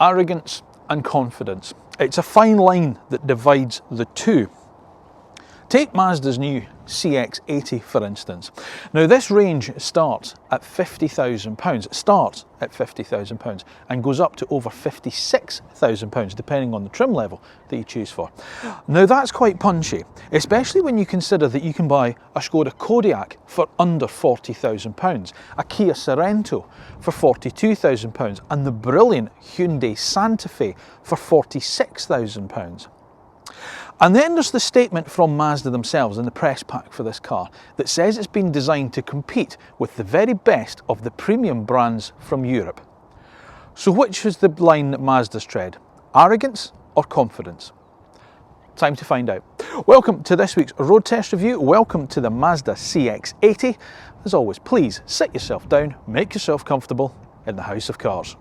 arrogance and confidence. It's a fine line that divides the two. Take Mazda's new CX-80 for instance. Now this range starts at £50,000. It starts at £50,000 and goes up to over £56,000 depending on the trim level that you choose for. Now that's quite punchy, especially when you consider that you can buy a Skoda Kodiaq for under £40,000, a Kia Sorento for £42,000 and the brilliant Hyundai Santa Fe for £46,000. And then there's the statement from Mazda themselves in the press pack for this car that says it's been designed to compete with the very best of the premium brands from Europe. So which is the line that Mazda's tread? Arrogance or confidence? Time to find out. Welcome to this week's road test review. Welcome to the Mazda CX-80. As always, please sit yourself down, make yourself comfortable in the house of cars.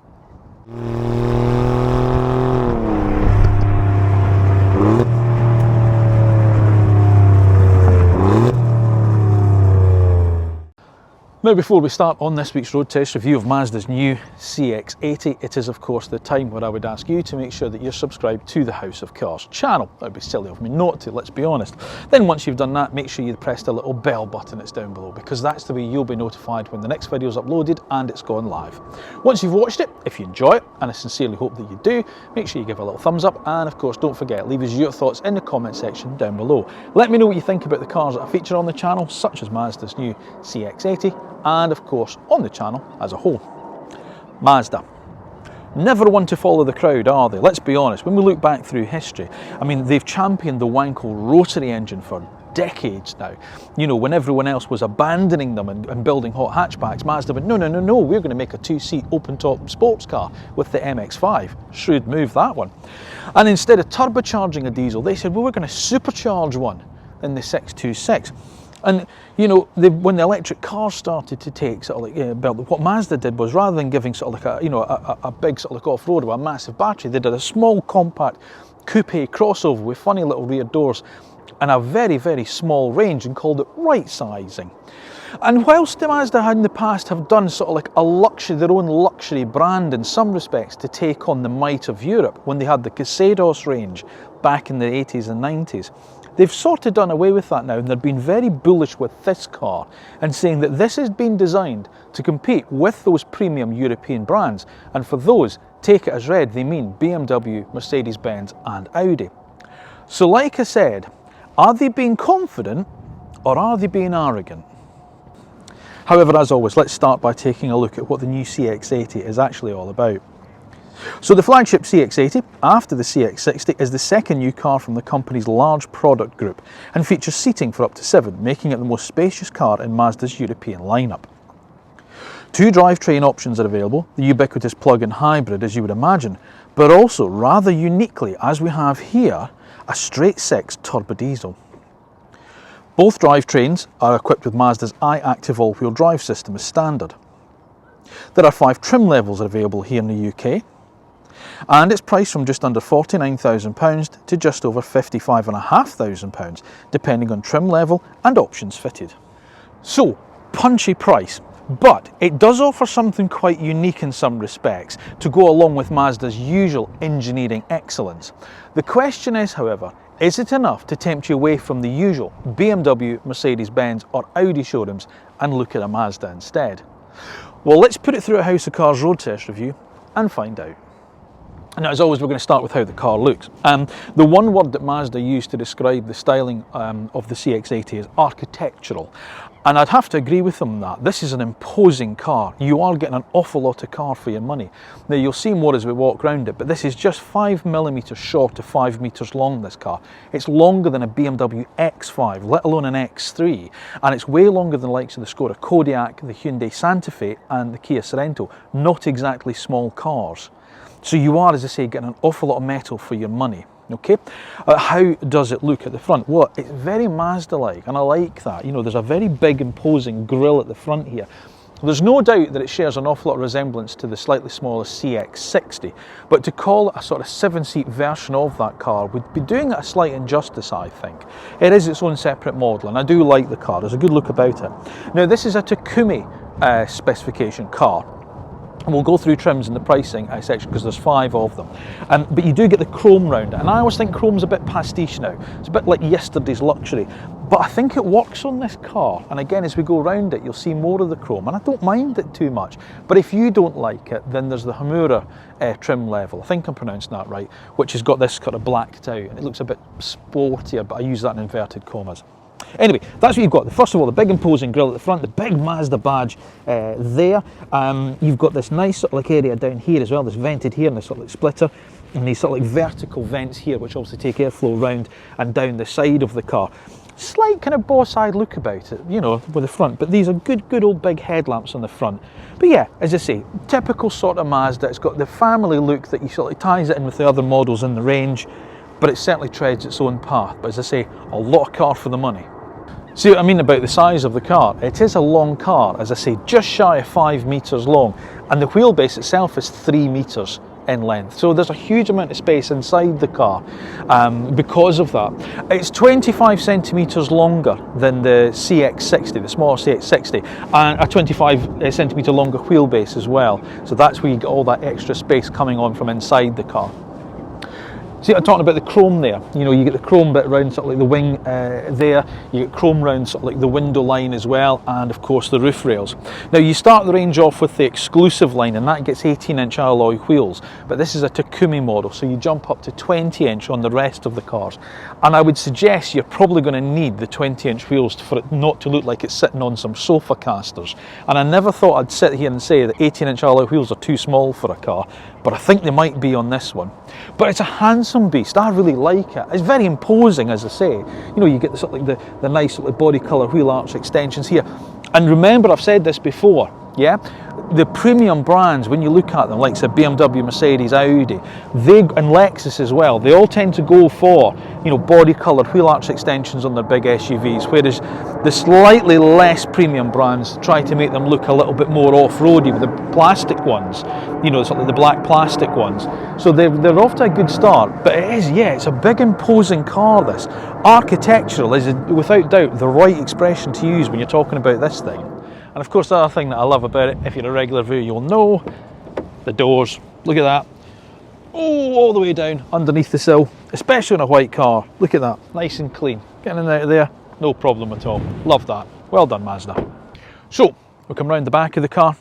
Now before we start on this week's road test review of Mazda's new CX-80, it is of course the time where I would ask you to make sure that you're subscribed to the House of Cars channel. That would be silly of me not to, let's be honest. Then once you've done that, make sure you press the little bell button that's down below, because that's the way you'll be notified when the next video is uploaded and it's gone live. Once you've watched it, if you enjoy it, and I sincerely hope that you do, make sure you give a little thumbs up, and of course don't forget, leave us your thoughts in the comment section down below. Let me know what you think about the cars that I feature on the channel, such as Mazda's new CX-80, and of course on the channel as a whole. Mazda. Never one to follow the crowd, are they? Let's be honest, when we look back through history, I mean, they've championed the Wankel rotary engine for decades now. You know, when everyone else was abandoning them and building hot hatchbacks, Mazda went, no, we're going to make a two-seat open-top sports car with the MX-5. Shrewd move, that one. And instead of turbocharging a diesel, they said, well, we're going to supercharge one in the 626. And you know, when the electric cars started to take sort of like what Mazda did was, rather than giving sort of like a big sort of like off-road with a massive battery, they did a small compact coupe crossover with funny little rear doors and a very small range, and called it right sizing. And whilst the Mazda had in the past have done sort of like a luxury, their own luxury brand in some respects to take on the might of Europe when they had the Q7 range back in the 80s and 90s, they've sort of done away with that now, and they've been very bullish with this car and saying that this has been designed to compete with those premium European brands. And for those, take it as read, they mean BMW, Mercedes-Benz and Audi. So like I said, are they being confident or are they being arrogant? However, as always, let's start by taking a look at what the new CX-80 is actually all about. So the flagship CX-80, after the CX-60, is the second new car from the company's large product group and features seating for up to 7, making it the most spacious car in Mazda's European lineup. 2 drivetrain options are available, the ubiquitous plug-in hybrid as you would imagine, but also rather uniquely, as we have here, a straight-six turbo diesel. Both drivetrains are equipped with Mazda's iActive all-wheel drive system as standard. There are 5 trim levels available here in the UK, and it's priced from just under £49,000 to just over £55,500, depending on trim level and options fitted. So, punchy price, but it does offer something quite unique in some respects to go along with Mazda's usual engineering excellence. The question is, however, is it enough to tempt you away from the usual BMW, Mercedes-Benz or Audi showrooms and look at a Mazda instead? Well, let's put it through a House of Cars road test review and find out. Now, as always, we're going to start with how the car looks. The one word that Mazda used to describe the styling of the CX-80 is architectural. And I'd have to agree with them that this is an imposing car. You are getting an awful lot of car for your money. Now, you'll see more as we walk around it, but this is just 5mm short of 5 metres long, this car. It's longer than a BMW X5, let alone an X3. And it's way longer than the likes of the Skoda Kodiaq, the Hyundai Santa Fe and the Kia Sorento. Not exactly small cars. So you are, as I say, getting an awful lot of metal for your money. Okay, how does it look at the front? Well, it's very Mazda-like, and I like that. You know, there's a very big imposing grille at the front here. There's no doubt that it shares an awful lot of resemblance to the slightly smaller CX-60, but to call it a sort of 7-seat version of that car would be doing it a slight injustice, I think. It is its own separate model, and I do like the car. There's a good look about it. Now, this is a Takumi specification car. And we'll go through trims in the pricing section because there's 5 of them. But you do get the chrome round it, and I always think chrome's a bit pastiche now. It's a bit like yesterday's luxury, but I think it works on this car. And again, as we go around it, you'll see more of the chrome, and I don't mind it too much. But if you don't like it, then there's the Hamura trim level, I think I'm pronouncing that right, which has got this kind of blacked out, and it looks a bit sportier, but I use that in inverted commas. Anyway, that's what you've got. First of all, the big imposing grille at the front, the big Mazda badge there. You've got this nice sort of like area down here as well, this vented here and this sort of like splitter, and these sort of like vertical vents here, which obviously take airflow round and down the side of the car. Slight kind of boss-eyed look about it, you know, with the front, but these are good old big headlamps on the front. But yeah, as I say, typical sort of Mazda. It's got the family look that you sort of ties it in with the other models in the range, but it certainly treads its own path. But as I say, a lot of car for the money. See what I mean about the size of the car? It is a long car, as I say, just shy of 5 metres long, and the wheelbase itself is 3 metres in length. So there's a huge amount of space inside the car because of that. It's 25 centimetres longer than the CX-60, the smaller CX-60, and a 25 centimetre longer wheelbase as well. So that's where you get all that extra space coming on from inside the car. See, I'm talking about the chrome there. You know, you get the chrome bit around sort of like the wing there. You get chrome round sort of like the window line as well, and of course the roof rails. Now you start the range off with the exclusive line, and that gets 18-inch alloy wheels. But this is a Takumi model, so you jump up to 20-inch on the rest of the cars. And I would suggest you're probably going to need the 20-inch wheels for it not to look like it's sitting on some sofa casters. And I never thought I'd sit here and say that 18-inch alloy wheels are too small for a car, but I think they might be on this one. But it's a handsome beast. I really like it. It's very imposing, as I say. You know, you get the sort of like the nice sort of body colour wheel arch extensions here. And remember, I've said this before, yeah? The premium brands, when you look at them, like say BMW, Mercedes, Audi, and Lexus as well, they all tend to go for, you know, body coloured wheel arch extensions on their big SUVs, whereas the slightly less premium brands try to make them look a little bit more off-roady with the plastic ones, you know, sort of the black plastic ones. So they're off to a good start, but it is, yeah, it's a big imposing car, this. Architectural is without doubt the right expression to use when you're talking about this thing. And of course, the other thing that I love about it, if you're a regular viewer, you'll know, the doors. Look at that. Oh, all the way down underneath the sill, especially on a white car. Look at that, nice and clean. Getting in and out of there, no problem at all. Love that. Well done, Mazda. So, we'll come round the back of the car.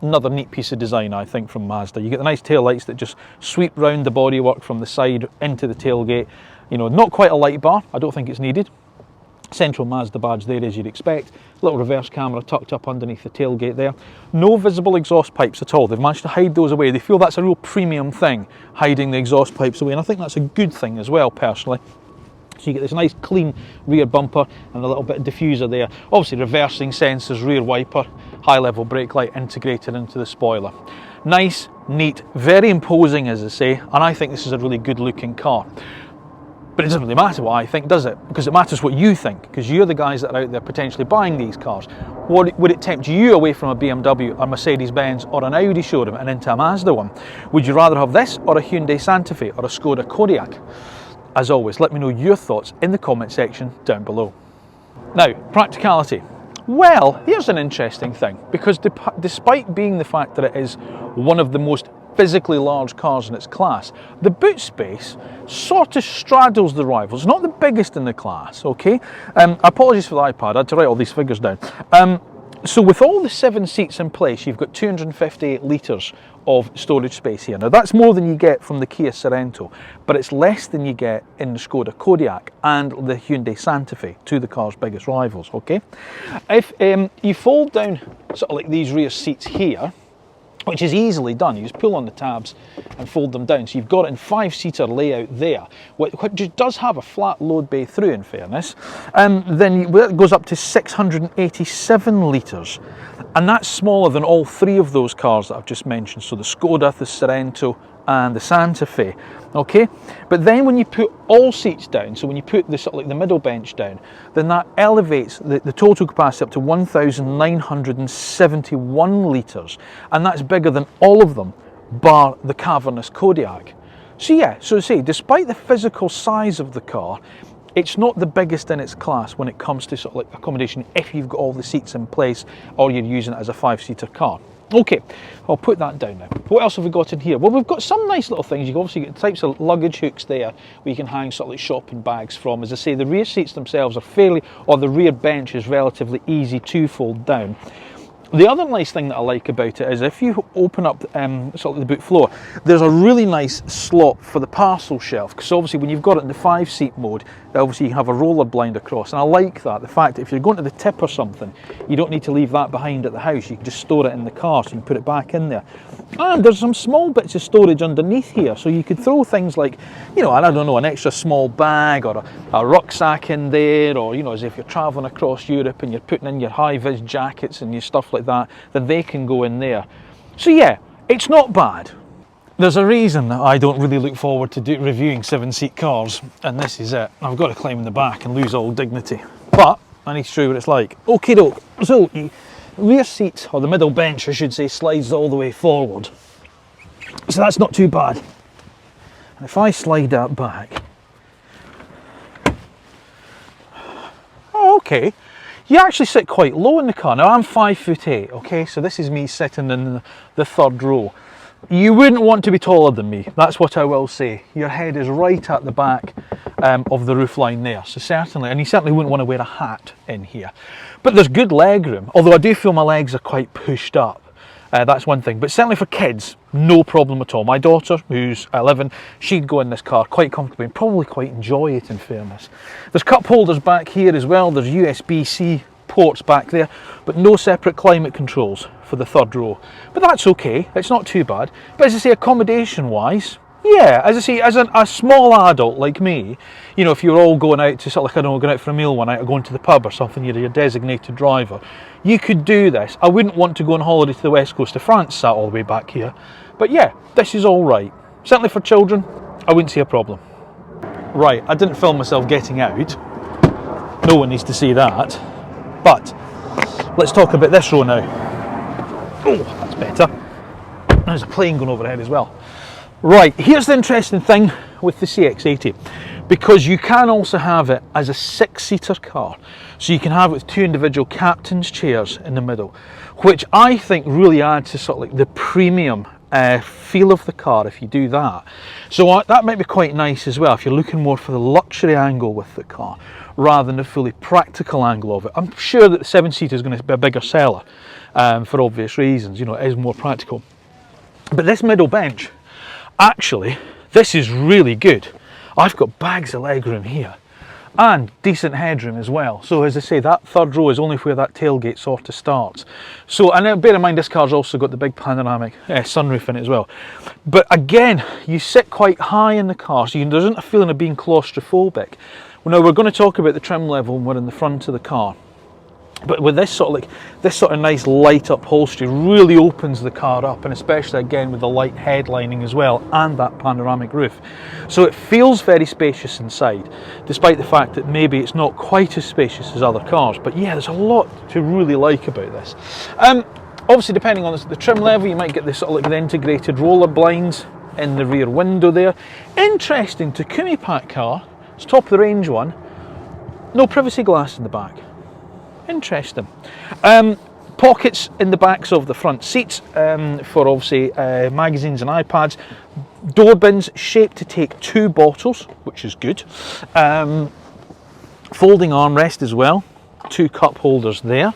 Another neat piece of design, I think, from Mazda. You get the nice tail lights that just sweep round the bodywork from the side into the tailgate. You know, not quite a light bar. I don't think it's needed. Central Mazda badge there, as you'd expect. Little reverse camera tucked up underneath the tailgate there. No visible exhaust pipes at all. They've managed to hide those away. They feel that's a real premium thing, hiding the exhaust pipes away, and I think that's a good thing as well, personally. So you get this nice clean rear bumper and a little bit of diffuser there. Obviously reversing sensors, rear wiper, high level brake light integrated into the spoiler. Nice, neat, very imposing, as I say, and I think this is a really good looking car. But it doesn't really matter what I think, does it? Because it matters what you think, because you're the guys that are out there potentially buying these cars. Would it tempt you away from a BMW, a Mercedes-Benz or an Audi showroom and into a Mazda one? Would you rather have this or a Hyundai Santa Fe or a Skoda Kodiaq? As always, let me know your thoughts in the comment section down below. Now, practicality. Well, here's an interesting thing, because despite being the fact that it is one of the most physically large cars in its class, the boot space sort of straddles the rivals. Not the biggest in the class, okay? Apologies for the iPad, I had to write all these figures down. So with all the 7 seats in place, you've got 258 litres of storage space here. Now that's more than you get from the Kia Sorento, but it's less than you get in the Skoda Kodiaq and the Hyundai Santa Fe, two of the car's biggest rivals, okay? If you fold down sort of like these rear seats here, which is easily done, you just pull on the tabs and fold them down. So you've got it in 5-seater layout there, which does have a flat load bay through, in fairness. Then it goes up to 687 litres, and that's smaller than all 3 of those cars that I've just mentioned. So the Skoda, the Sorento, and the Santa Fe, okay? But then when you put all seats down, so when you put the sort of like the middle bench down, then that elevates the total capacity up to 1,971 litres, and that's bigger than all of them, bar the cavernous Kodiaq. So yeah, so see, despite the physical size of the car, it's not the biggest in its class when it comes to sort of like accommodation if you've got all the seats in place or you're using it as a 5-seater car. Okay, I'll put that down now. What else have we got in here? Well, we've got some nice little things. You've obviously got types of luggage hooks there where you can hang sort of like shopping bags from. As I say, the rear seats themselves are fairly, or the rear bench is relatively easy to fold down. The other nice thing that I like about it is if you open up sort of the boot floor, there's a really nice slot for the parcel shelf, because obviously when you've got it in the 5-seat mode, obviously you can have a roller blind across, and I like that, the fact that if you're going to the tip or something, you don't need to leave that behind at the house, you can just store it in the car, so you can put it back in there. And there's some small bits of storage underneath here, so you could throw things like, you know, I don't know, an extra small bag or a rucksack in there, or, you know, as if you're travelling across Europe and you're putting in your high-vis jackets and your stuff like that, then they can go in there. So yeah, it's not bad. There's a reason that I don't really look forward to reviewing 7-seat cars, and this is it. I've got to climb in the back and lose all dignity. But I need to show you what it's like. Okie doke. So the rear seat, or the middle bench I should say, slides all the way forward. So that's not too bad. And if I slide that back, oh, okay. You actually sit quite low in the car. Now I'm 5'8", okay, so this is me sitting in the third row. You wouldn't want to be taller than me, that's what I will say. Your head is right at the back of the roof line there, so certainly, and you certainly wouldn't want to wear a hat in here. But there's good leg room, although I do feel my legs are quite pushed up. That's one thing, but certainly for kids, no problem at all. My daughter, who's 11, she'd go in this car quite comfortably and probably quite enjoy it, in fairness. There's cup holders back here as well, there's USB-C ports back there, but no separate climate controls for the third row. But that's okay, it's not too bad. But as I say, accommodation wise, yeah, as I say, as a small adult like me, you know, if you're all going out to sort of like, I don't know, going out for a meal one night or going to the pub or something, you're your designated driver, you could do this. I wouldn't want to go on holiday to the west coast of France sat all the way back here. But yeah, this is all right. Certainly for children, I wouldn't see a problem. Right, I didn't film myself getting out. No one needs to see that. But let's talk about this row now. Oh, that's better. There's a plane going overhead as well. Right, here's the interesting thing with the CX-80, because you can also have it as a 6-seater car. So you can have it with 2 individual captain's chairs in the middle, which I think really adds to sort of like the premium feel of the car if you do that. So that might be quite nice as well if you're looking more for the luxury angle with the car rather than the fully practical angle of it. I'm sure that the 7-seater is going to be a bigger seller for obvious reasons, you know, it is more practical. But this middle bench, actually, this is really good. I've got bags of legroom here and decent headroom as well. So as I say, that third row is only where that tailgate sort of starts. So, and bear in mind this car's also got the big panoramic sunroof in it as well. But again, you sit quite high in the car, so there isn't a feeling of being claustrophobic. Well, now we're going to talk about the trim level when we're in the front of the car. But with this sort of nice light upholstery really opens the car up, and especially again with the light headlining as well and that panoramic roof. So it feels very spacious inside, despite the fact that maybe it's not quite as spacious as other cars. But yeah, there's a lot to really like about this. Obviously, depending on the trim level, you might get this sort of like the integrated roller blinds in the rear window there. Interesting Takumi Pack car, it's top of the range one, no privacy glass in the back. Interesting. Pockets in the backs of the front seats for obviously magazines and iPads. Door bins shaped to take 2 bottles, which is good. Folding armrest as well, 2 cup holders there.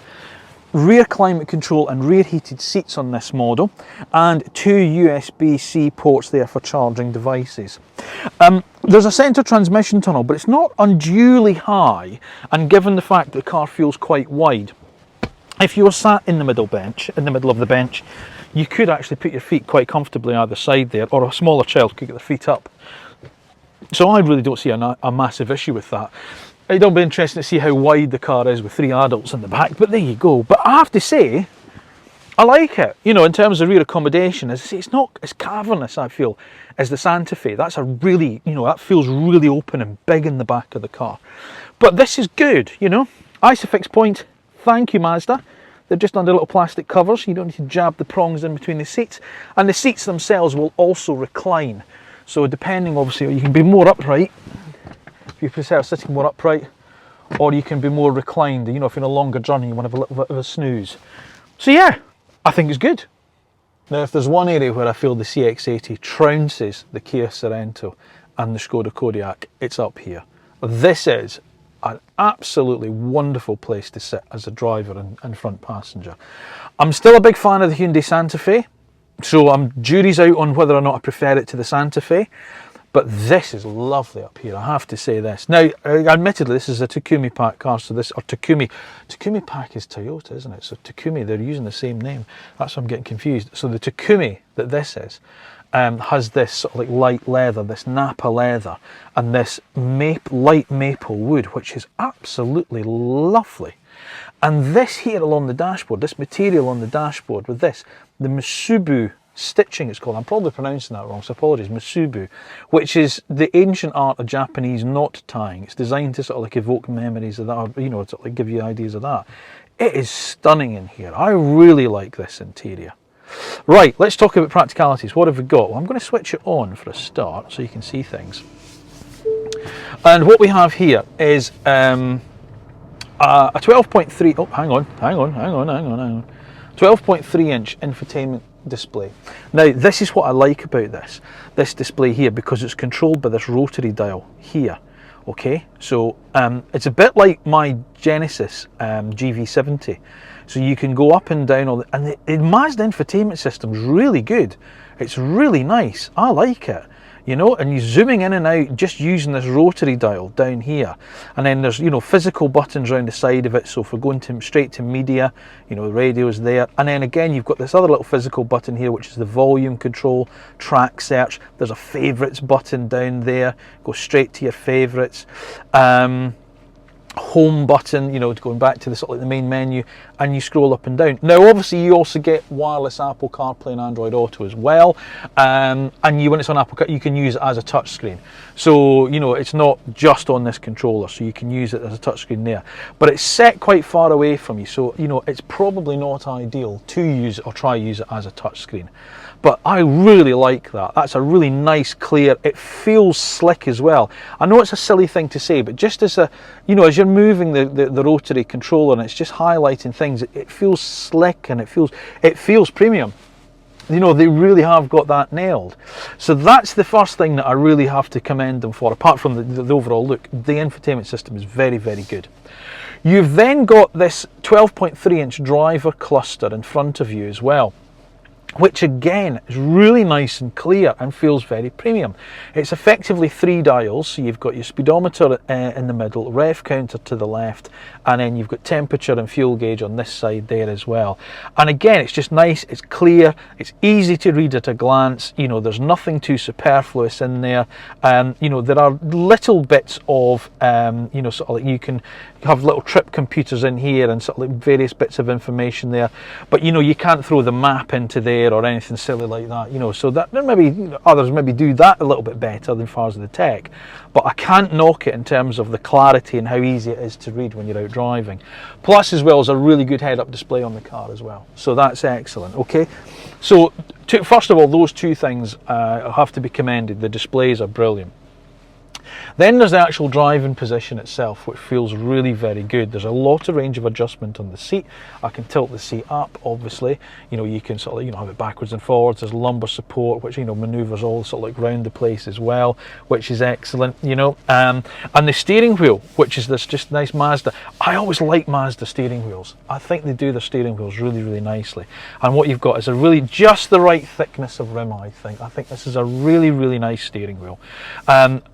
Rear climate control and rear heated seats on this model, and 2 USB-C ports there for charging devices. There's a centre transmission tunnel, but it's not unduly high, and given the fact that the car feels quite wide, if you were sat in the middle of the bench, you could actually put your feet quite comfortably either side there, or a smaller child could get their feet up. So I really don't see a massive issue with that. It'll be interesting to see how wide the car is with 3 adults in the back, but there you go. But I have to say, I like it. You know, in terms of rear accommodation, as I say, it's not as cavernous, I feel, as the Santa Fe. That's a really, you know, that feels really open and big in the back of the car. But this is good, you know. Isofix point, thank you Mazda. They're just under little plastic covers, you don't need to jab the prongs in between the seats. And the seats themselves will also recline. So depending, obviously, you can be more upright, if you prefer sitting more upright, or you can be more reclined, you know, if you're in a longer journey you want to have a little bit of a snooze. So yeah, I think it's good. Now, if there's one area where I feel the CX-80 trounces the Kia Sorento and the Skoda Kodiaq, it's up here. This is an absolutely wonderful place to sit as a driver and front passenger. I'm still a big fan of the Hyundai Santa Fe, so jury's out on whether or not I prefer it to the Santa Fe. But this is lovely up here, I have to say this. Now, admittedly, this is a Takumi Pack car, so this, or Takumi Pack is Toyota, isn't it? So Takumi, they're using the same name. That's why I'm getting confused. So the Takumi that this is, has this sort of like light leather, this Napa leather, and this light maple wood, which is absolutely lovely. And this here along the dashboard, this material on the dashboard with this, the Masubu stitching it's called, I'm probably pronouncing that wrong, so apologies, Masubu, which is the ancient art of Japanese knot tying. It's designed to sort of like evoke memories of that, or, you know, to like give you ideas of that. It is stunning in here. I really like this interior. Right, let's talk about practicalities. What have we got? Well, I'm going to switch it on for a start so you can see things. And what we have here is a 12.3, oh, hang on, 12.3 inch infotainment display. Now, this is what I like about this display here, because it's controlled by this rotary dial here. Okay, so it's a bit like my Genesis GV70. So you can go up and down and the Mazda infotainment system is really good. It's really nice. I like it. You know, and you're zooming in and out just using this rotary dial down here, and then there's, you know, physical buttons around the side of it. So if we're going straight to media, you know, the radio's there, and then again you've got this other little physical button here, which is the volume control, track search. There's a favourites button down there, go straight to your favourites. Home button, you know, going back to the sort of like the main menu, and you scroll up and down. Now, obviously, you also get wireless Apple CarPlay and Android Auto as well. And when it's on Apple Car, you can use it as a touchscreen. So, you know, it's not just on this controller, so you can use it as a touchscreen there. But it's set quite far away from you, so, you know, it's probably not ideal to use it or try use it as a touchscreen. But I really like that. That's a really nice, clear, it feels slick as well. I know it's a silly thing to say, but just as you know, as you're moving the rotary controller and it's just highlighting things, it feels slick and it feels premium. You know, they really have got that nailed. So that's the first thing that I really have to commend them for, apart from the overall look. The infotainment system is very, very good. You've then got this 12.3 inch driver cluster in front of you as well, which again is really nice and clear and feels very premium. It's effectively 3 dials, so you've got your speedometer in the middle, rev counter to the left, and then you've got temperature and fuel gauge on this side there as well. And again, it's just nice, it's clear, it's easy to read at a glance. You know, there's nothing too superfluous in there. You know, there are little bits of, you know, sort of like you can have little trip computers in here and sort of like various bits of information there, but you know, you can't throw the map into there or anything silly like that, you know, so that maybe, you know, others maybe do that a little bit better than far as the tech, but I can't knock it in terms of the clarity and how easy it is to read when you're out driving. Plus, as well as a really good head-up display on the car as well, so that's excellent. Okay, so first of all, those two things have to be commended. The displays are brilliant. Then there's the actual driving position itself, which feels really very good. There's a lot of range of adjustment on the seat. I can tilt the seat up, obviously. You know, you can sort of, you know, have it backwards and forwards. There's lumbar support, which, you know, maneuvers all sort of like round the place as well, which is excellent, you know. And the steering wheel, which is this just nice Mazda. I always like Mazda steering wheels. I think they do their steering wheels really, really nicely. And what you've got is a really just the right thickness of rim, I think. I think this is a really, really nice steering wheel.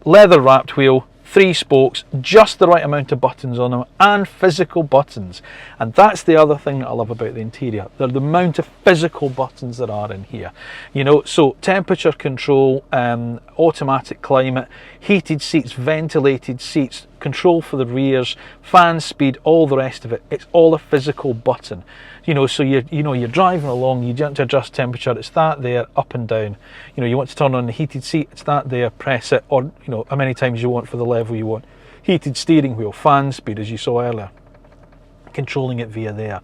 Leather wrapped wheel, 3 spokes, just the right amount of buttons on them, and physical buttons. And that's the other thing that I love about the interior, the amount of physical buttons that are in here. You know, so temperature control, automatic climate, heated seats, ventilated seats, control for the rears, fan speed, all the rest of it. It's all a physical button. You know, so you're driving along, you want to adjust temperature, it's that there, up and down. You know, you want to turn on the heated seat, it's that there, press it, or, you know, how many times you want for the level you want. Heated steering wheel, fan speed, as you saw earlier, controlling it via there.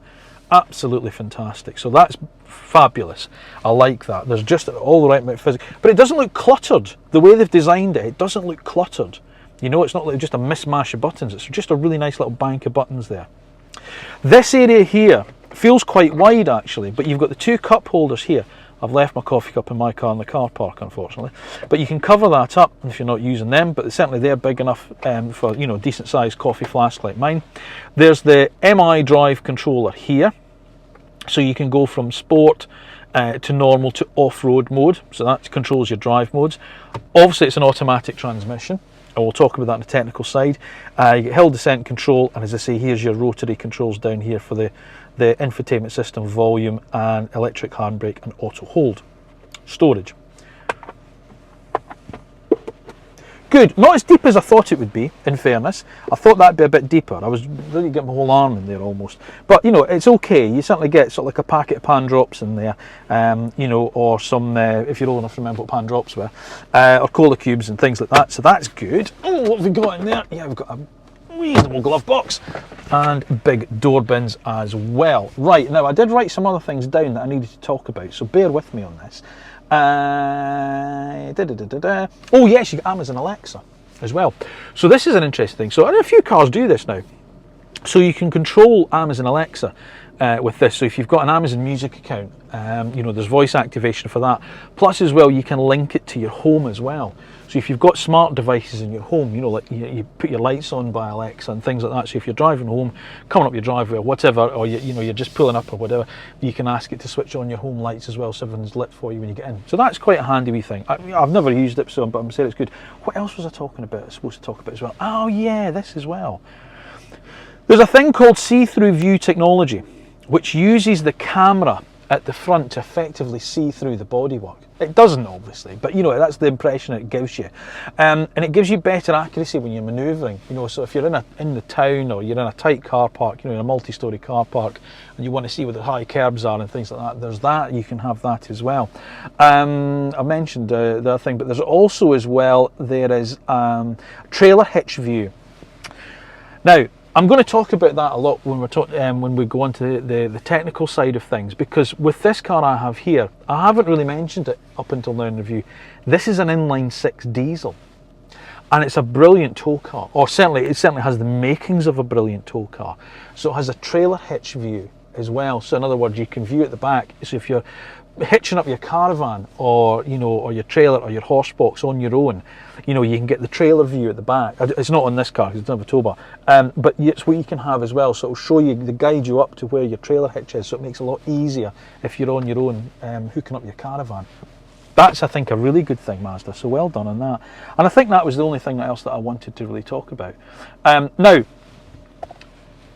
Absolutely fantastic. So that's fabulous. I like that. There's just all the right amount of physics, but it doesn't look cluttered. The way they've designed it, it doesn't look cluttered. You know, it's not like just a mishmash of buttons. It's just a really nice little bank of buttons there. This area here feels quite wide actually, but you've got the 2 cup holders here. I've left my coffee cup in my car in the car park, unfortunately. But you can cover that up if you're not using them, but certainly they're big enough for, you know, decent sized coffee flask like mine. There's the MI drive controller here. So you can go from sport to normal to off-road mode. So that controls your drive modes. Obviously it's an automatic transmission. And we'll talk about that on the technical side. You get hill descent control, and as I say, here's your rotary controls down here for the infotainment system, volume and electric handbrake and auto hold. Storage. Good, not as deep as I thought it would be, in fairness. I thought that'd be a bit deeper. I was really getting my whole arm in there almost. But you know, it's okay. You certainly get sort of like a packet of pan drops in there, you know, or some, if you're old enough to remember what pan drops were, or cola cubes and things like that. So that's good. Oh, what have we got in there? Yeah, we've got a reasonable glove box and big door bins as well. Right, now I did write some other things down that I needed to talk about, so bear with me on this. Oh yes, you got Amazon Alexa as well. So this is an interesting thing. So a few cars do this now. So you can control Amazon Alexa with this. So if you've got an Amazon Music account, you know, there's voice activation for that. Plus as well, you can link it to your home as well. So if you've got smart devices in your home, you know, like you put your lights on by Alexa and things like that. So if you're driving home, coming up your driveway or whatever, or you know, you're just pulling up or whatever, you can ask it to switch on your home lights as well, so everything's lit for you when you get in. So that's quite a handy wee thing. I've never used it, so but I'm saying it's good. What else was I talking about? I was supposed to talk about as well. Oh yeah, this as well. There's a thing called see-through view technology, which uses the camera at the front to effectively see through the bodywork. It doesn't obviously, but you know, that's the impression it gives you, and it gives you better accuracy when you're manoeuvring. You know, so if you're in the town, or you're in a tight car park, you know, in a multi-storey car park, and you want to see where the high curbs are and things like that, there's that. You can have that as well. I mentioned the other thing, but there's also as well, there is trailer hitch view. Now, I'm going to talk about that a lot when when we go on to the technical side of things, because with this car I have here, I haven't really mentioned it up until now in the review. This is an inline 6 diesel, and it's a brilliant tow car, or it certainly has the makings of a brilliant tow car. So it has a trailer hitch view as well. So in other words, you can view at the back. So if you're hitching up your caravan, or you know, or your trailer or your horse box on your own, you know, you can get the trailer view at the back. It's not on this car because it doesn't have a tow bar, but it's what you can have as well. So it'll show you, guide you up to where your trailer hitch is, so it makes it a lot easier if you're on your own hooking up your caravan. That's, I think, a really good thing, Mazda, so well done on that. And I think that was the only thing else that I wanted to really talk about. Now,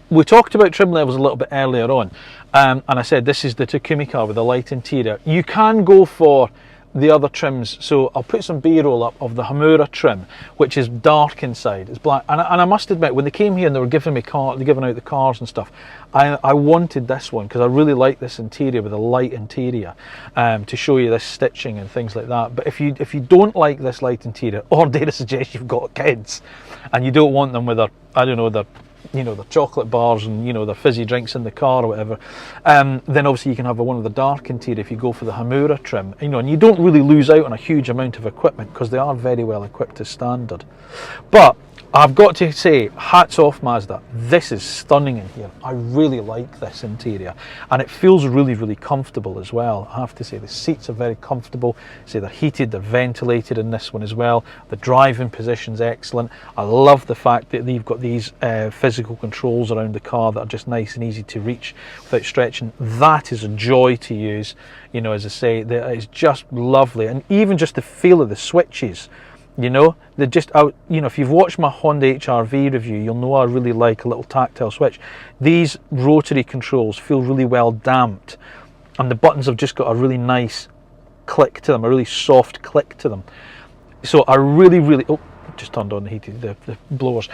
we talked about trim levels a little bit earlier on, and I said this is the Takumi car with a light interior. You can go for the other trims, so I'll put some B-roll up of the Hamura trim, which is dark inside, it's black, and I must admit, when they came here and they were giving out the cars and stuff, I wanted this one because I really like this interior with a light interior, to show you this stitching and things like that. But if you don't like this light interior, or dare I suggest you've got kids and you don't want them with their, I don't know, their, you know, the chocolate bars and, you know, the fizzy drinks in the car or whatever, then obviously you can have one of the dark interior if you go for the Hamura trim, you know, and you don't really lose out on a huge amount of equipment because they are very well equipped as standard. But I've got to say, hats off Mazda, this is stunning in here. I really like this interior, and it feels really, really comfortable as well. I have to say, the seats are very comfortable. Say they're heated, they're ventilated in this one as well. The driving position's excellent. I love the fact that they've got these physical controls around the car that are just nice and easy to reach without stretching. That is a joy to use. You know, as I say, it's just lovely, and even just the feel of the switches. You know, they're just out. You know, if you've watched my Honda HR-V review, you'll know I really like a little tactile switch. These rotary controls feel really well damped, and the buttons have just got a really nice click to them, a really soft click to them. So I really, oh, just turned on the blowers.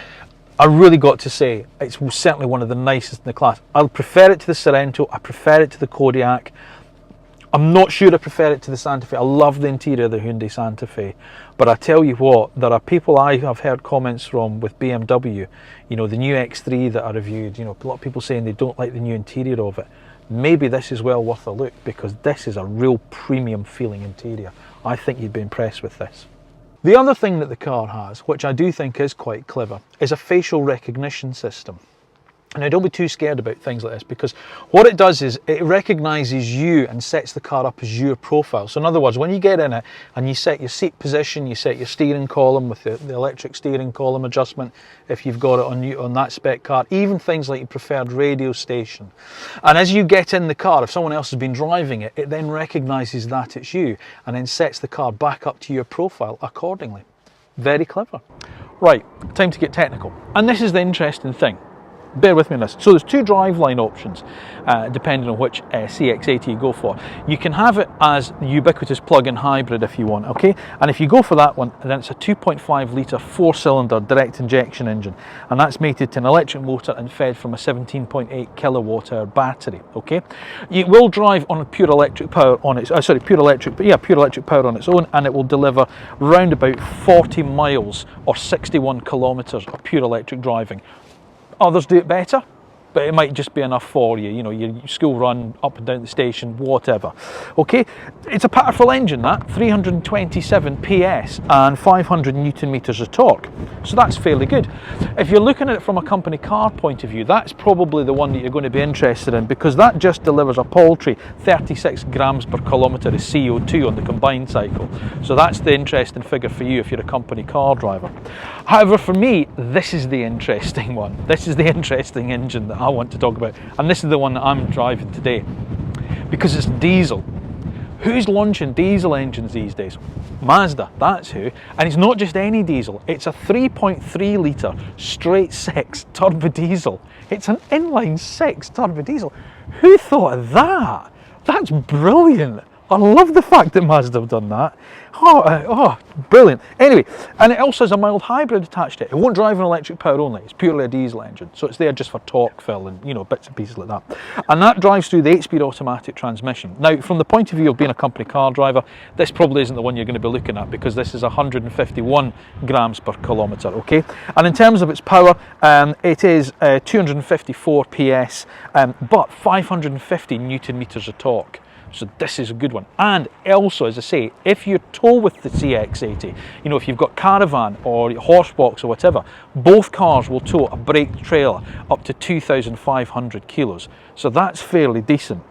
I really got to say, it's certainly one of the nicest in the class. I prefer it to the Sorento, I prefer it to the Kodiaq. I'm not sure I prefer it to the Santa Fe. I love the interior of the Hyundai Santa Fe. But I tell you what, there are people I have heard comments from with BMW, you know, the new X3 that I reviewed, you know, a lot of people saying they don't like the new interior of it. Maybe this is well worth a look, because this is a real premium feeling interior. I think you'd be impressed with this. The other thing that the car has, which I do think is quite clever, is a facial recognition system. Now, don't be too scared about things like this, because what it does is it recognises you and sets the car up as your profile. So in other words, when you get in it and you set your seat position, you set your steering column with the electric steering column adjustment, if you've got it on that spec car, even things like your preferred radio station. And as you get in the car, if someone else has been driving it, it then recognises that it's you and then sets the car back up to your profile accordingly. Very clever. Right, time to get technical. And this is the interesting thing. Bear with me on this. So there's two driveline options, depending on which CX-80 you go for. You can have it as the ubiquitous plug-in hybrid if you want, okay? And if you go for that one, then it's a 2.5 litre 4-cylinder direct injection engine, and that's mated to an electric motor and fed from a 17.8 kilowatt hour battery, okay? It will drive on pure electric power on its, pure electric power on its own, and it will deliver round about 40 miles or 61 kilometres of pure electric driving. Others do it better, but it might just be enough for you, you know, your school run, up and down the station, whatever. Okay, it's a powerful engine, that 327 PS and 500 Newton meters of torque, so that's fairly good. If you're looking at it from a company car point of view, that's probably the one that you're going to be interested in, because that just delivers a paltry 36 grams per kilometre of CO2 on the combined cycle. So that's the interesting figure for you if you're a company car driver. However, for me, this is the interesting one. This is the interesting engine that I want to talk about, and this is the one that I'm driving today, because it's diesel. Who's launching diesel engines these days? Mazda, that's who. And it's not just any diesel, it's a 3.3 litre straight six turbo diesel. It's an inline six turbo diesel. Who thought of that? That's brilliant. I love the fact that Mazda have done that. Oh, brilliant. Anyway, and it also has a mild hybrid attached to it. It won't drive on electric power only. It's purely a diesel engine. So it's there just for torque fill and, you know, bits and pieces like that. And that drives through the 8-speed automatic transmission. Now, from the point of view of being a company car driver, this probably isn't the one you're going to be looking at, because this is 151 grams per kilometre, okay? And in terms of its power, it is 254 PS, but 550 Newton meters of torque. So this is a good one. And also, as I say, if you tow with the CX-80, you know, if you've got caravan or horsebox or whatever, both cars will tow a brake trailer up to 2,500 kilos. So that's fairly decent.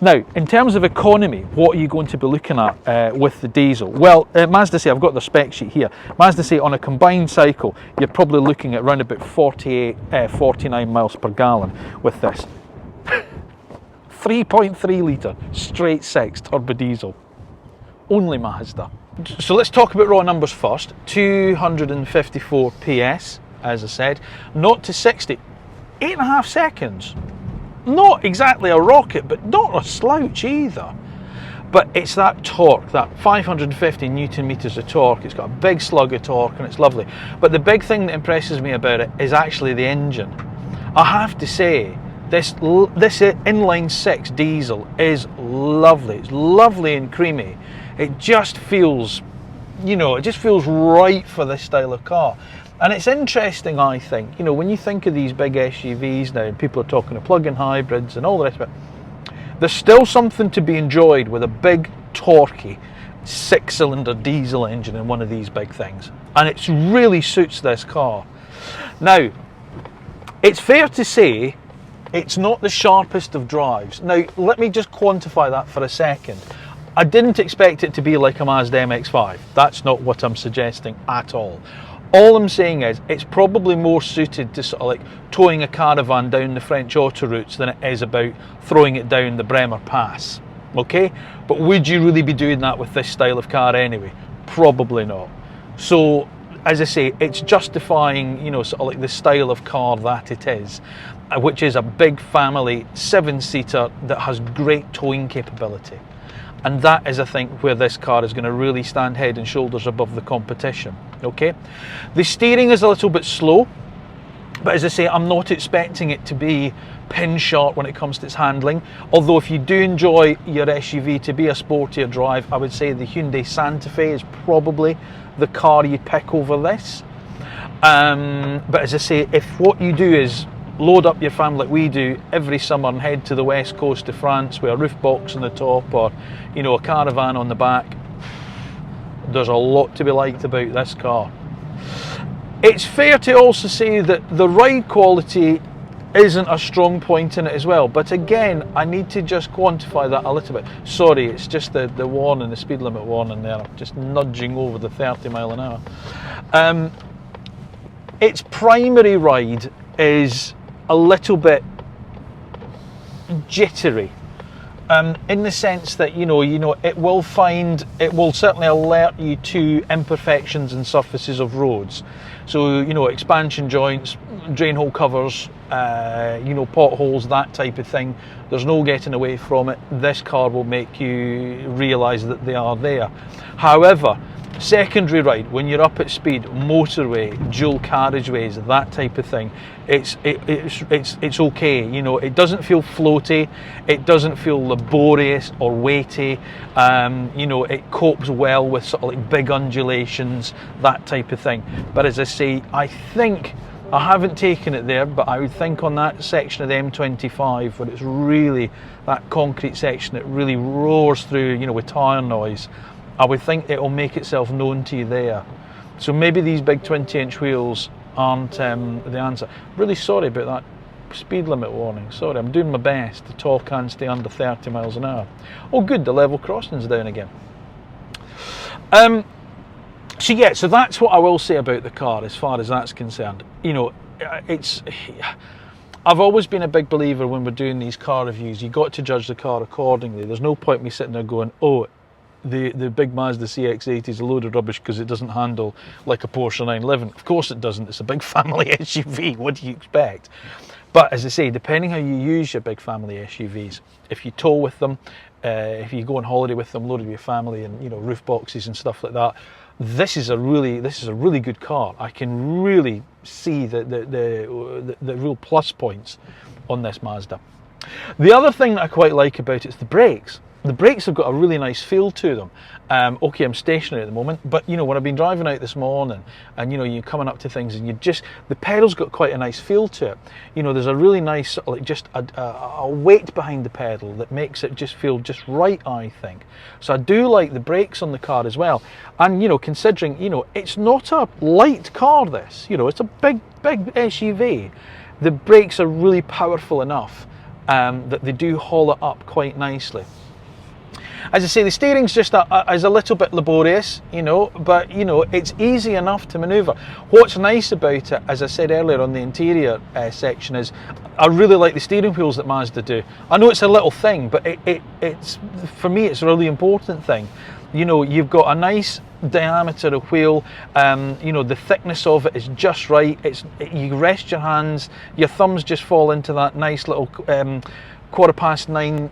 Now, in terms of economy, what are you going to be looking at with the diesel? Well, Mazda say, I've got the spec sheet here. Mazda say on a combined cycle, you're probably looking at around about 49 miles per gallon with this. 3.3 litre straight six turbo diesel. Only Mazda. So let's talk about raw numbers first. 254 PS, as I said. 0 to 60, 8.5 seconds. Not exactly a rocket, but not a slouch either. But it's that torque, that 550 Newton meters of torque. It's got a big slug of torque and it's lovely. But the big thing that impresses me about it is actually the engine. I have to say, this inline six diesel is lovely. It's lovely and creamy. It just feels, you know, it just feels right for this style of car. And it's interesting, I think, you know, when you think of these big SUVs now, and people are talking of plug-in hybrids and all the rest of it, there's still something to be enjoyed with a big, torquey, 6-cylinder diesel engine in one of these big things. And it really suits this car. Now, it's fair to say it's not the sharpest of drives. Now, let me just quantify that for a second. I didn't expect it to be like a Mazda MX-5. That's not what I'm suggesting at all. All I'm saying is it's probably more suited to sort of like towing a caravan down the French autoroutes than it is about throwing it down the Bremer Pass, okay? But would you really be doing that with this style of car anyway? Probably not. So, as I say, it's justifying, you know, sort of like the style of car that it is, which is a big family 7-seater that has great towing capability. And that is, I think, where this car is going to really stand head and shoulders above the competition, okay? The steering is a little bit slow, but as I say, I'm not expecting it to be pin sharp when it comes to its handling. Although if you do enjoy your SUV to be a sportier drive, I would say the Hyundai Santa Fe is probably the car you'd pick over this. But as I say, if what you do is load up your family like we do every summer and head to the west coast of France with a roof box on the top, or, you know, a caravan on the back, there's a lot to be liked about this car. It's fair to also say that the ride quality isn't a strong point in it as well. But again, I need to just quantify that a little bit. Sorry, it's just the warning, the speed limit warning there. I'm just nudging over the 30 mile an hour. Its primary ride is a little bit jittery. In the sense that it will certainly alert you to imperfections and surfaces of roads. So expansion joints, drain hole covers, potholes, that type of thing. There's no getting away from it. This car will make you realise that they are there. However, secondary ride, when you're up at speed, motorway, dual carriageways, that type of thing, it's okay. It doesn't feel floaty, it doesn't feel laborious or weighty. It copes well with sort of like big undulations, that type of thing. But as I say, I think I haven't taken it there, but I would think on that section of the M25 where it's really that concrete section that really roars through, with tyre noise, I would think it will make itself known to you there. So maybe these big 20-inch wheels aren't the answer. Really sorry about that speed limit warning. Sorry, I'm doing my best. The tall can stay under 30 miles an hour. Oh good, the level crossing's down again. So that's what I will say about the car as far as that's concerned. I've always been a big believer when we're doing these car reviews, you've got to judge the car accordingly. There's no point me sitting there going, oh, the big Mazda CX-80 is a load of rubbish because it doesn't handle like a Porsche 911. Of course it doesn't. It's a big family SUV. What do you expect? But as I say, depending how you use your big family SUVs, if you tow with them, if you go on holiday with them, loaded with your family and roof boxes and stuff like that, this is a really good car. I can really see the real plus points on this Mazda. The other thing that I quite like about it is the brakes. The brakes have got a really nice feel to them. Okay, I'm stationary at the moment, but when I've been driving out this morning and you're coming up to things and the pedal's got quite a nice feel to it. There's a really nice sort of like just a weight behind the pedal that makes it just feel just right, I think. So I do like the brakes on the car as well. And considering it's not a light car, this, it's a big SUV. The brakes are really powerful enough that they do haul it up quite nicely. As I say, the steering's just is a little bit laborious, but it's easy enough to manoeuvre. What's nice about it, as I said earlier on the interior section, is I really like the steering wheels that Mazda do. I know it's a little thing, but it's for me it's a really important thing. You've got a nice diameter of wheel, the thickness of it is just right. You rest your hands, your thumbs just fall into that nice little 9:15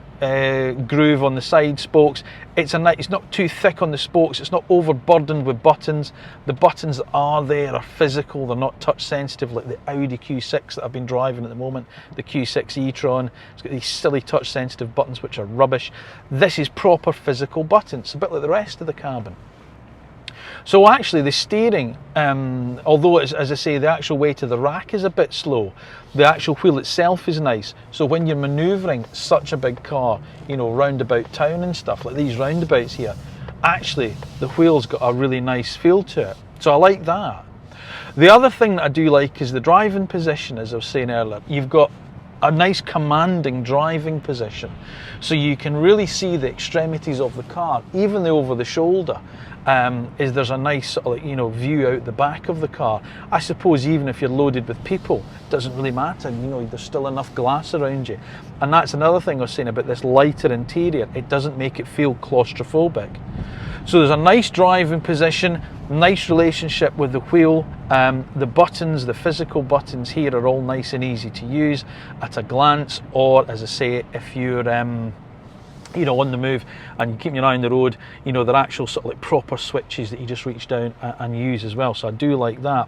groove on the side spokes. It's not too thick on the spokes, it's not overburdened with buttons. The buttons that are there are physical, they're not touch sensitive like the Audi Q6 that I've been driving at the moment, the Q6 e-tron. It's got these silly touch sensitive buttons which are rubbish. This is proper physical buttons, a bit like the rest of the cabin. So actually the steering, although it's, as I say, the actual weight of the rack is a bit slow, the actual wheel itself is nice. So when you're manoeuvring such a big car, round about town and stuff, like these roundabouts here, actually the wheel's got a really nice feel to it. So I like that. The other thing that I do like is the driving position, as I was saying earlier. You've got a nice commanding driving position, so you can really see the extremities of the car, even the over the shoulder. There's a nice sort of like, view out the back of the car. I suppose even if you're loaded with people, it doesn't really matter, there's still enough glass around you. And that's another thing I was saying about this lighter interior, it doesn't make it feel claustrophobic. So there's a nice driving position, nice relationship with the wheel. The buttons, the physical buttons here are all nice and easy to use at a glance, or as I say, if you're on the move and you keep your eye on the road, they're actual sort of like proper switches that you just reach down and use as well. So I do like that.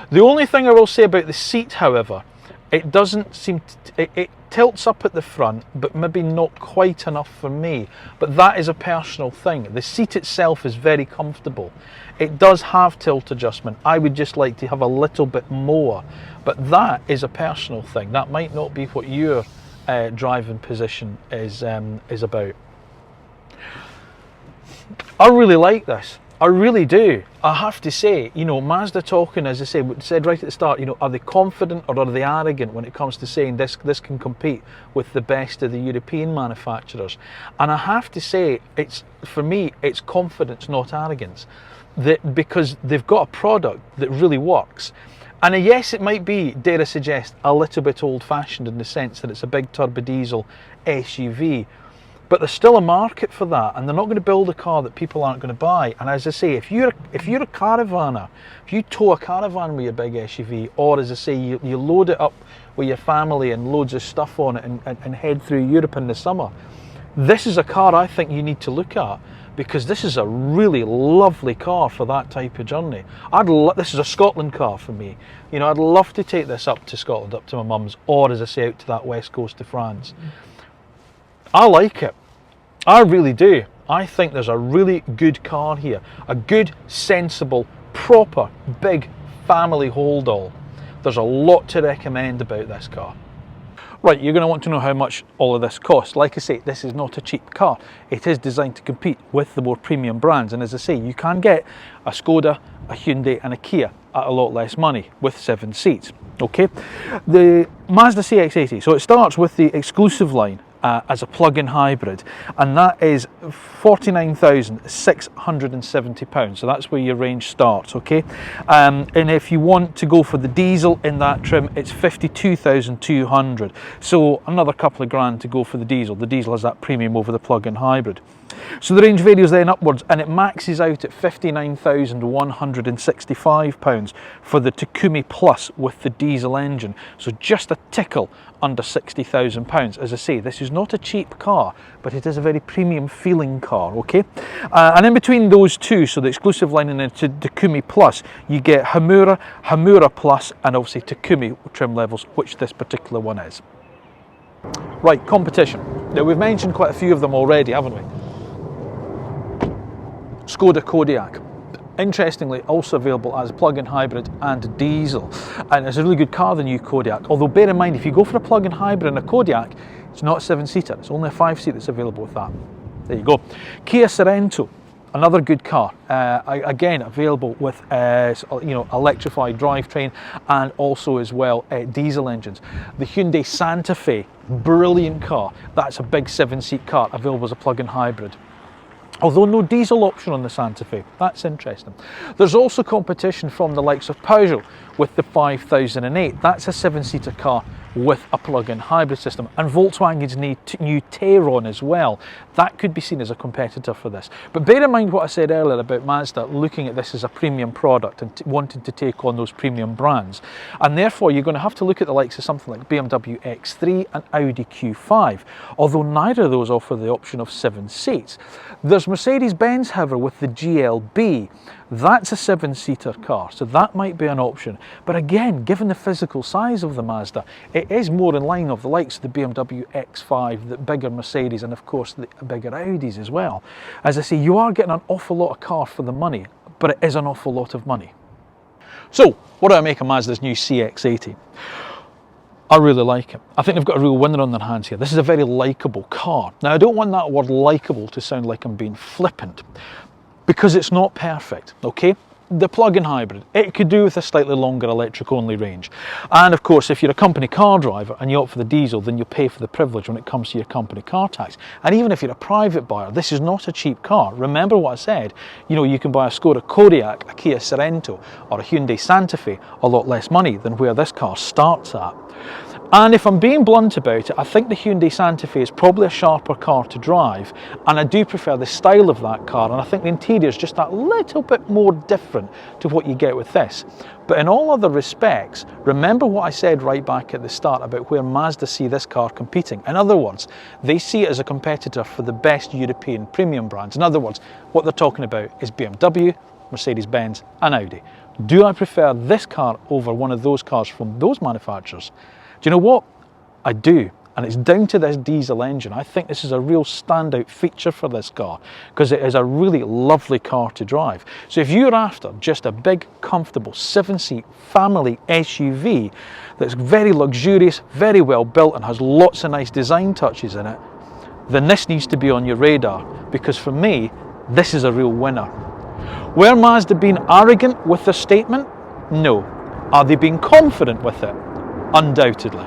The only thing I will say about the seat, however, it doesn't seem it tilts up at the front, but maybe not quite enough for me. But that is a personal thing. The seat itself is very comfortable. It does have tilt adjustment. I would just like to have a little bit more, but that is a personal thing. That might not be what your driving position is about. I really like this. I really do. I have to say, you know, Mazda talking, as I said right at the start, you know, are they confident or are they arrogant when it comes to saying this can compete with the best of the European manufacturers? And I have to say, for me, it's confidence, not arrogance, because they've got a product that really works. And yes, it might be, dare I suggest, a little bit old-fashioned in the sense that it's a big turbo diesel SUV, but there's still a market for that, and they're not going to build a car that people aren't going to buy. And as I say, if you're a caravaner, if you tow a caravan with your big SUV, or as I say, you load it up with your family and loads of stuff on it and head through Europe in the summer, this is a car I think you need to look at, because this is a really lovely car for that type of journey. This is a Scotland car for me. You know, I'd love to take this up to Scotland, up to my mum's, or as I say, out to that west coast of France. I like it. I really do. I think there's a really good car here. A good, sensible, proper, big family hold-all. There's a lot to recommend about this car. Right, you're going to want to know how much all of this costs. Like I say, this is not a cheap car. It is designed to compete with the more premium brands. And as I say, you can get a Skoda, a Hyundai and a Kia at a lot less money with 7 seats. Okay, the Mazda CX-80, so it starts with the exclusive line as a plug-in hybrid, and that is £49,670, so that's where your range starts. Okay, and if you want to go for the diesel in that trim, it's £52,200, so another couple of grand to go for the diesel. The diesel has that premium over the plug-in hybrid. So the range varies then upwards, and it maxes out at £59,165 for the Takumi Plus with the diesel engine, so just a tickle under £60,000. As I say, this is not a cheap car, but it is a very premium feeling car. Okay, and in between those two, so the exclusive line and the Takumi Plus, you get Hamura, Hamura Plus, and obviously Takumi trim levels, which this particular one is. Right, competition. Now, we've mentioned quite a few of them already, haven't we? Skoda Kodiaq, interestingly also available as a plug-in hybrid and diesel, and it's a really good car, the new Kodiaq, although bear in mind, if you go for a plug-in hybrid and a Kodiaq, it's not a 7-seater, it's only a 5-seat that's available with that. There you go. Kia Sorento, another good car, again available with you know, electrified drivetrain and also as well diesel engines. The Hyundai Santa Fe, brilliant car, that's a big 7-seat car available as a plug-in hybrid. Although no diesel option on the Santa Fe, that's interesting. There's also competition from the likes of Peugeot with the 5008, that's a 7-seater car with a plug-in hybrid system, and Volkswagen's new Tayron as well. That could be seen as a competitor for this. But bear in mind what I said earlier about Mazda looking at this as a premium product and wanting to take on those premium brands. And therefore you're going to have to look at the likes of something like BMW X3 and Audi Q5, although neither of those offer the option of 7 seats. There's Mercedes-Benz, however, with the GLB. That's a 7-seater car, so that might be an option. But again, given the physical size of the Mazda, it is more in line of the likes of the BMW X5, the bigger Mercedes, and of course the bigger Audis as well. As I say, you are getting an awful lot of car for the money, but it is an awful lot of money. So, what do I make of Mazda's new CX-80? I really like it. I think they've got a real winner on their hands here. This is a very likeable car. Now, I don't want that word likeable to sound like I'm being flippant, because it's not perfect, okay? The plug-in hybrid, it could do with a slightly longer electric-only range. And of course, if you're a company car driver and you opt for the diesel, then you pay for the privilege when it comes to your company car tax. And even if you're a private buyer, this is not a cheap car. Remember what I said, you know, you can buy a Skoda Kodiaq, a Kia Sorento, or a Hyundai Santa Fe a lot less money than where this car starts at. And if I'm being blunt about it, I think the Hyundai Santa Fe is probably a sharper car to drive, and I do prefer the style of that car, and I think the interior is just that little bit more different to what you get with this. But in all other respects, remember what I said right back at the start about where Mazda see this car competing. In other words, they see it as a competitor for the best European premium brands. In other words, what they're talking about is BMW, Mercedes-Benz and Audi. Do I prefer this car over one of those cars from those manufacturers? Do you know what? I do, and it's down to this diesel engine. I think this is a real standout feature for this car because it is a really lovely car to drive. So if you're after just a big, comfortable 7-seat family SUV that's very luxurious, very well built and has lots of nice design touches in it, then this needs to be on your radar, because for me, this is a real winner. Were Mazda being arrogant with their statement? No. Are they being confident with it? Undoubtedly.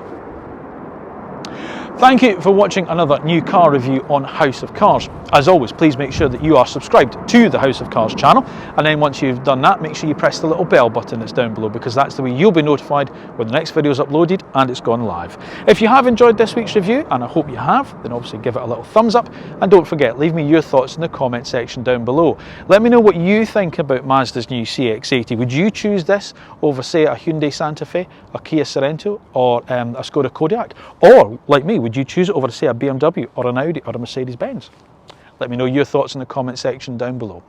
Thank you for watching another new car review on House of Cars. As always, please make sure that you are subscribed to the House of Cars channel, and then once you've done that, make sure you press the little bell button that's down below, because that's the way you'll be notified when the next video is uploaded and it's gone live. If you have enjoyed this week's review, and I hope you have, then obviously give it a little thumbs up, and don't forget, leave me your thoughts in the comment section down below. Let me know what you think about Mazda's new CX-80. Would you choose this over, say, a Hyundai Santa Fe, a Kia Sorento, or a Skoda Kodiaq? Or, like me, would you choose it over, say, a BMW or an Audi or a Mercedes-Benz? Let me know your thoughts in the comment section down below.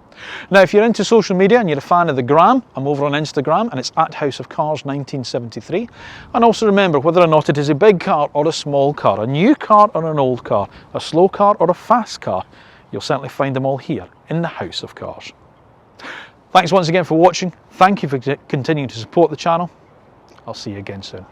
Now, if you're into social media and you're a fan of the gram, I'm over on Instagram and it's at House of Cars 1973. And also remember, whether or not it is a big car or a small car, a new car or an old car, a slow car or a fast car, you'll certainly find them all here in the House of Cars. Thanks once again for watching. Thank you for continuing to support the channel. I'll see you again soon.